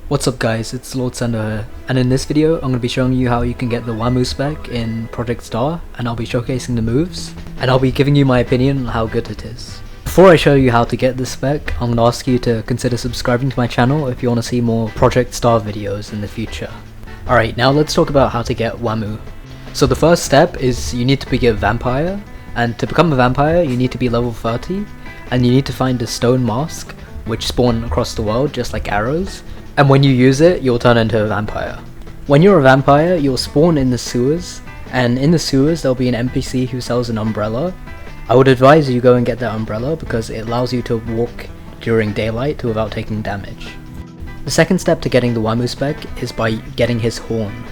What's up guys, it's Lord Sender here, and in this video I'm going to be showing you how you can get the Wamuu Spec in Project Star, and I'll be showcasing the moves, and I'll be giving you my opinion on how good it is. Before I show you how to get this spec, I'm going to ask you to consider subscribing to my channel if you want to see more Project Star videos in the future. Alright, now let's talk about how to get Wamuu. So the first step is you need to be a vampire, and to become a vampire you need to be level 30, and you need to find a stone mask, which spawn across the world just like arrows. And when you use it, you'll turn into a vampire. When you're a vampire, you'll spawn in the sewers, and in the sewers there'll be an NPC who sells an umbrella. I would advise you go and get that umbrella because it allows you to walk during daylight without taking damage. The second step to getting the Wamuu spec is by getting his horn.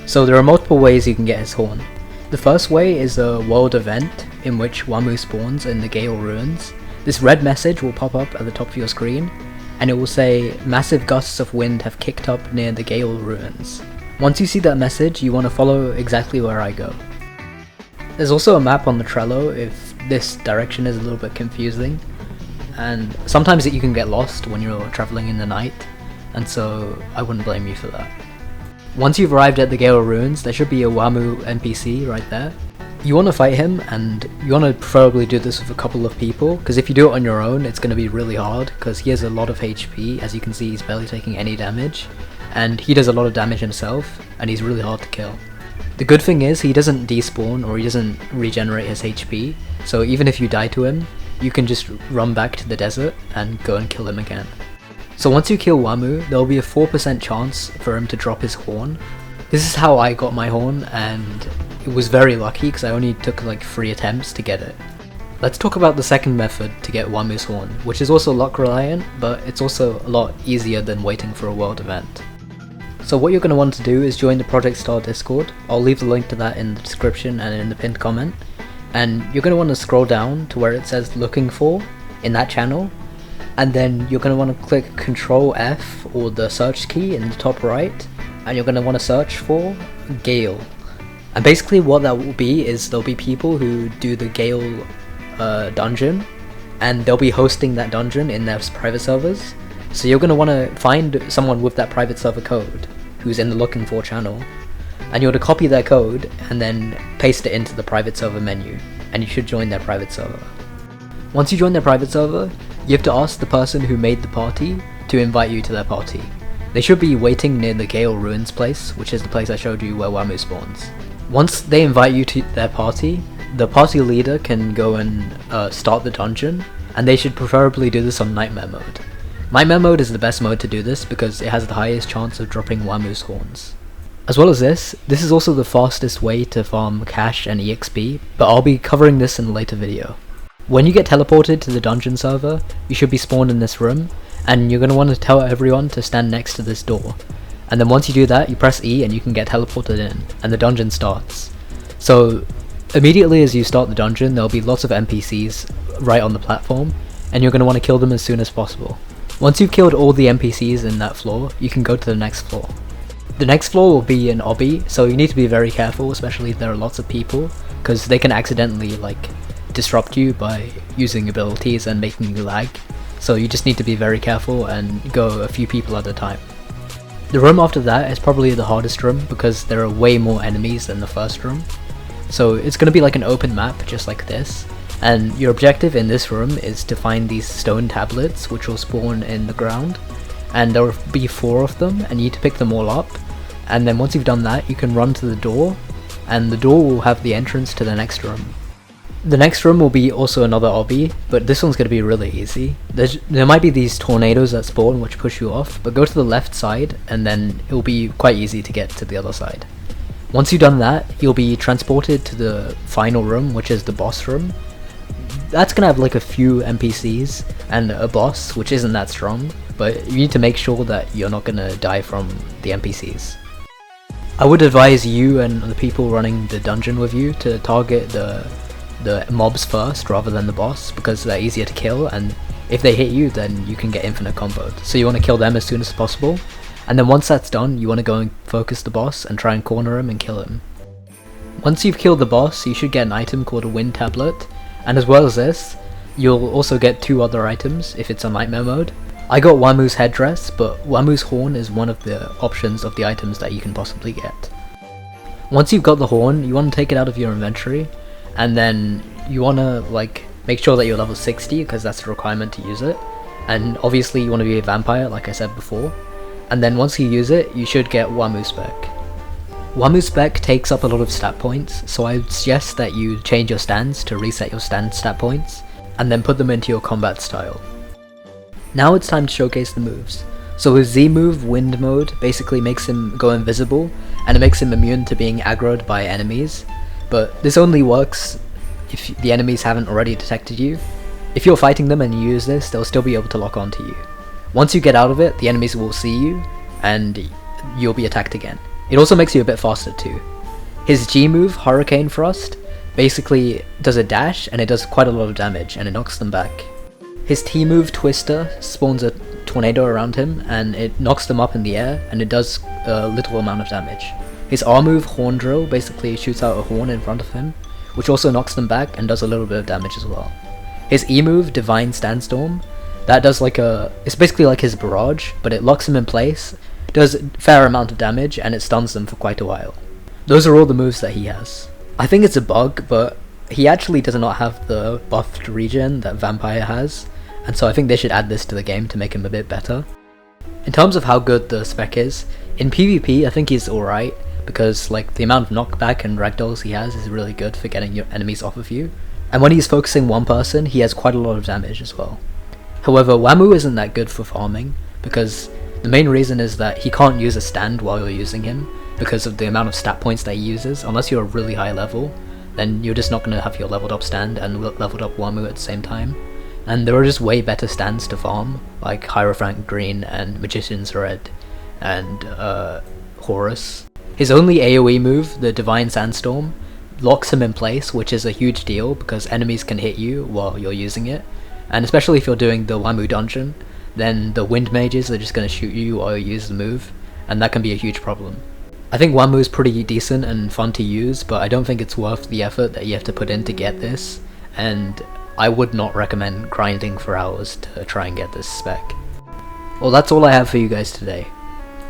So there are multiple ways you can get his horn. The first way is a world event in which Wamuu spawns in the Gale ruins. This red message will pop up at the top of your screen, and it will say, "Massive gusts of wind have kicked up near the Gale ruins." Once you see that message, you want to follow exactly where I go. There's also a map on the Trello if this direction is a little bit confusing, and sometimes you can get lost when you're traveling in the night, and so I wouldn't blame you for that. Once you've arrived at the Gale ruins, there should be a Wamuu NPC right there. You want to fight him, and you want to preferably do this with a couple of people, because if you do it on your own it's going to be really hard, because he has a lot of HP. As you can see, he's barely taking any damage, and he does a lot of damage himself, and he's really hard to kill. The good thing is he doesn't despawn or he doesn't regenerate his HP, so even if you die to him, you can just run back to the desert and go and kill him again. So once you kill Wamuu, there will be a 4% chance for him to drop his horn. This is how I got my horn, and it was very lucky because I only took like 3 attempts to get it. Let's talk about the second method to get Wamuu's horn, which is also luck reliant, but it's also a lot easier than waiting for a world event. So what you're going to want to do is join the Project Star Discord. I'll leave the link to that in the description and in the pinned comment. And you're going to want to scroll down to where it says looking for in that channel, and then you're going to want to click Ctrl F or the search key in the top right, and you're going to want to search for Gale. And basically what that will be is there'll be people who do the Gale dungeon, and they'll be hosting that dungeon in their private servers. So you're going to want to find someone with that private server code who's in the looking for channel, and you're to copy their code and then paste it into the private server menu, and you should join their private server. Once you join their private server, you have to ask the person who made the party to invite you to their party. They should be waiting near the Gale ruins place, which is the place I showed you where Wamuu spawns. Once they invite you to their party, the party leader can go and start the dungeon, and they should preferably do this on Nightmare mode. Nightmare mode is the best mode to do this because it has the highest chance of dropping Wamuu's horns. As well as this is also the fastest way to farm cash and EXP, but I'll be covering this in a later video. When you get teleported to the dungeon server, you should be spawned in this room, and you're going to want to tell everyone to stand next to this door. And then once you do that, you press E and you can get teleported in, and the dungeon starts. So immediately as you start the dungeon, there'll be lots of NPCs right on the platform, and you're going to want to kill them as soon as possible. Once you've killed all the NPCs in that floor, you can go to the next floor. The next floor will be an obby, so you need to be very careful, especially if there are lots of people, because they can accidentally disrupt you by using abilities and making you lag. So you just need to be very careful and go a few people at a time. The room after that is probably the hardest room because there are way more enemies than the first room. So it's going to be like an open map just like this, and your objective in this room is to find these stone tablets which will spawn in the ground, and there will be 4 of them and you need to pick them all up, and then once you've done that you can run to the door, and the door will have the entrance to the next room. The next room will be also another obby, but this one's going to be really easy. There might be these tornadoes that spawn which push you off, but go to the left side and then it will be quite easy to get to the other side. Once you've done that, you'll be transported to the final room, which is the boss room. That's going to have a few NPCs and a boss, which isn't that strong, but you need to make sure that you're not going to die from the NPCs. I would advise you and the people running the dungeon with you to target the mobs first rather than the boss, because they're easier to kill, and if they hit you then you can get infinite combos. So you want to kill them as soon as possible, and then once that's done you want to go and focus the boss and try and corner him and kill him. Once you've killed the boss, you should get an item called a wind tablet, and as well as this, you'll also get 2 other items if it's on Nightmare mode. I got Wamoo's headdress, but Wamoo's horn is one of the options of the items that you can possibly get. Once you've got the horn, you want to take it out of your inventory, and then you want to like make sure that you're level 60 because that's a requirement to use it. And obviously you want to be a vampire like I said before. And then once you use it, you should get Wamuu Spec. Wamuu Spec takes up a lot of stat points, so I would suggest that you change your stands to reset your stand stat points, and then put them into your combat style. Now it's time to showcase the moves. So his Z move, Wind Mode, basically makes him go invisible, and it makes him immune to being aggroed by enemies, but this only works if the enemies haven't already detected you. If you're fighting them and you use this, they'll still be able to lock onto you. Once you get out of it, the enemies will see you, and you'll be attacked again. It also makes you a bit faster too. His G move, Hurricane Thrust, basically does a dash, and it does quite a lot of damage, and it knocks them back. His T move, Twister, spawns a tornado around him, and it knocks them up in the air, and it does a little amount of damage. His R move, Horn Drill, basically shoots out a horn in front of him, which also knocks them back and does a little bit of damage as well. His E move, Divine Sandstorm, that does like it's basically like his barrage, but it locks him in place, does a fair amount of damage, and it stuns them for quite a while. Those are all the moves that he has. I think it's a bug, but he actually does not have the buffed regen that Vampire has, and so I think they should add this to the game to make him a bit better. In terms of how good the spec is, in PvP I think he's alright, because like the amount of knockback and ragdolls he has is really good for getting your enemies off of you, and when he's focusing one person he has quite a lot of damage as well. However, Wamuu isn't that good for farming, because the main reason is that he can't use a stand while you're using him, because of the amount of stat points that he uses. Unless you're a really high level, then you're just not going to have your leveled up stand and leveled up Wamuu at the same time. And there are just way better stands to farm, like Hierophant Green and Magician's Red and Horus. His only AoE move, the Divine Sandstorm, locks him in place, which is a huge deal because enemies can hit you while you're using it, and especially if you're doing the Wamuu dungeon, then the wind mages are just going to shoot you while you use the move, and that can be a huge problem. I think Wamuu is pretty decent and fun to use, but I don't think it's worth the effort that you have to put in to get this, and I would not recommend grinding for hours to try and get this spec. Well, that's all I have for you guys today.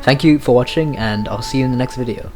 Thank you for watching, and I'll see you in the next video.